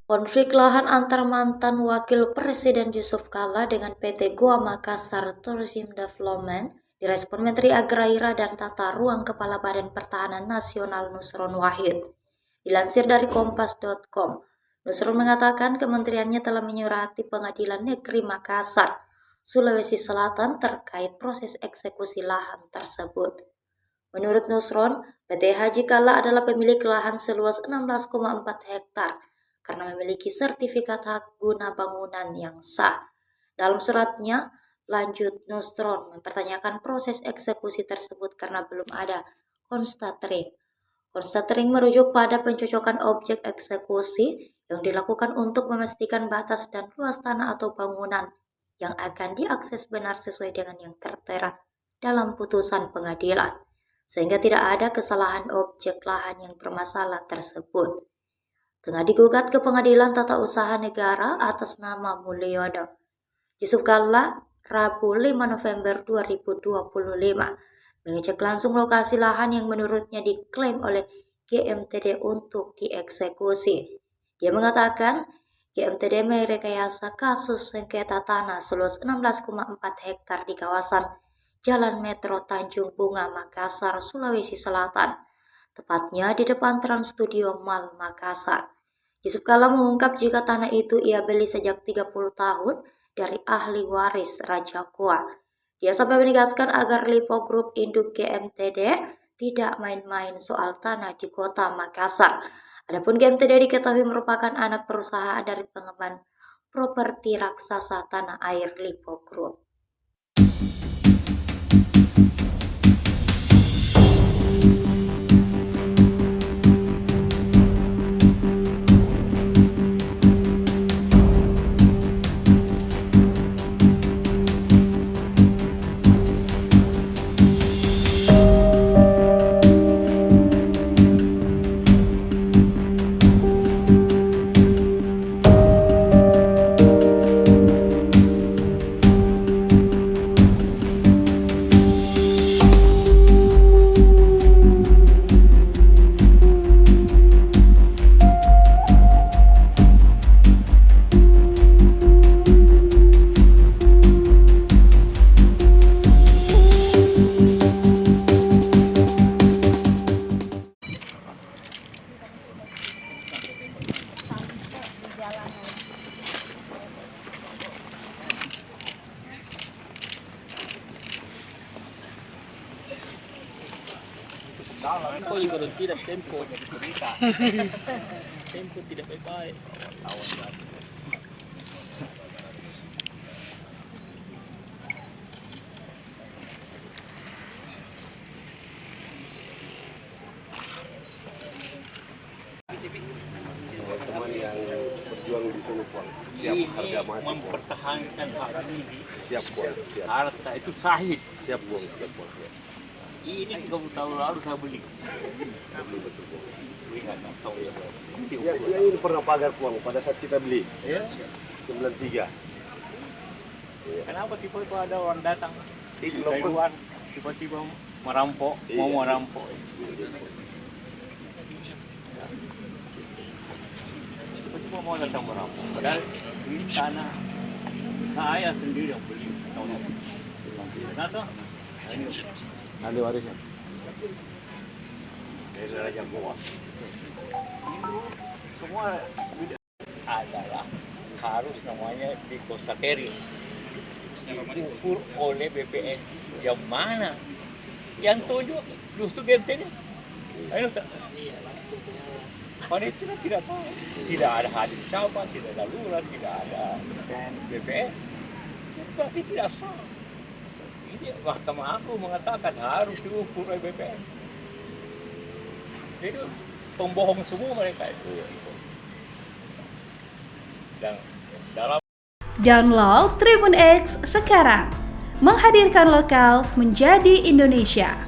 Konflik lahan antar mantan Wakil Presiden Yusuf Kala dengan PT Goa Makassar Tourism Development direspon Menteri Agraria dan Tata Ruang Kepala Badan Pertahanan Nasional Nusron Wahid. Dilansir dari kompas.com, Nusron mengatakan kementeriannya telah menyurati Pengadilan Negeri Makassar, Sulawesi Selatan terkait proses eksekusi lahan tersebut. Menurut Nusron, PT Haji Kala adalah pemilik lahan seluas 16,4 hektar karena memiliki sertifikat hak guna bangunan yang sah. Dalam suratnya, lanjut Nusron mempertanyakan proses eksekusi tersebut karena belum ada konstatering. Konstatering merujuk pada pencocokan objek eksekusi yang dilakukan untuk memastikan batas dan luas tanah atau bangunan yang akan diakses benar sesuai dengan yang tertera dalam putusan pengadilan, sehingga tidak ada kesalahan objek lahan yang bermasalah tersebut. Tengah digugat ke Pengadilan Tata Usaha Negara atas nama Mulyono. Yusuf Kala, Rabu 5 November 2025, mengecek langsung lokasi lahan yang menurutnya diklaim oleh GMTD untuk dieksekusi. Dia mengatakan GMTD merekayasa kasus sengketa tanah seluas 16,4 hektar di kawasan Jalan Metro Tanjung Bunga, Makassar, Sulawesi Selatan, tepatnya di depan Trans Studio Mall Makassar. Yusuf Kala mengungkap jika tanah itu ia beli sejak 30 tahun dari ahli waris Raja Goa. Dia sampai menegaskan agar Lipo Group induk GMTD tidak main-main soal tanah di kota Makassar. Adapun GMTD diketahui merupakan anak perusahaan dari pengembang properti raksasa tanah air Lipo Group. Kau juga tidak tempo tempo tidak baik-baik. Teman-teman yang berjuang di sini, Puan, siap harga mati, mempertahankan hak diri. siap, Puan, siap, Harta itu sahid. siap, Puan, siap, Puan, siap. Ini 30 tahun lalu saya beli. Betul, Puan. Ingat tahu ya, Bro. Ya, ini pernah pagar, Puan, pada saat kita beli, Ya. 93. Kenapa tiba itu ada orang datang dari Lompeng. luar tiba-tiba merampok, mau Iya. merampok. Tiba-tiba mau datang merampok. Padahal ini tanah saya sendiri yang beli tahun 90. Kenapa? Ini Ahli warisnya. dari Raja Goa. Semua adalah harus namanya dikostateri, diukur oleh BPN. Yang mana? Yang tujuh justru GMTD. Ayo, panitia tidak tahu, tidak ada hadir siapa, tidak ada lurah, tidak ada BPN. Berarti tidak sah. Ini Mahkamah Agung mengatakan harus diukur oleh BPN. Jadi pembohong semua mereka itu. Dan dalam Download Tribun X sekarang, menghadirkan lokal menjadi Indonesia.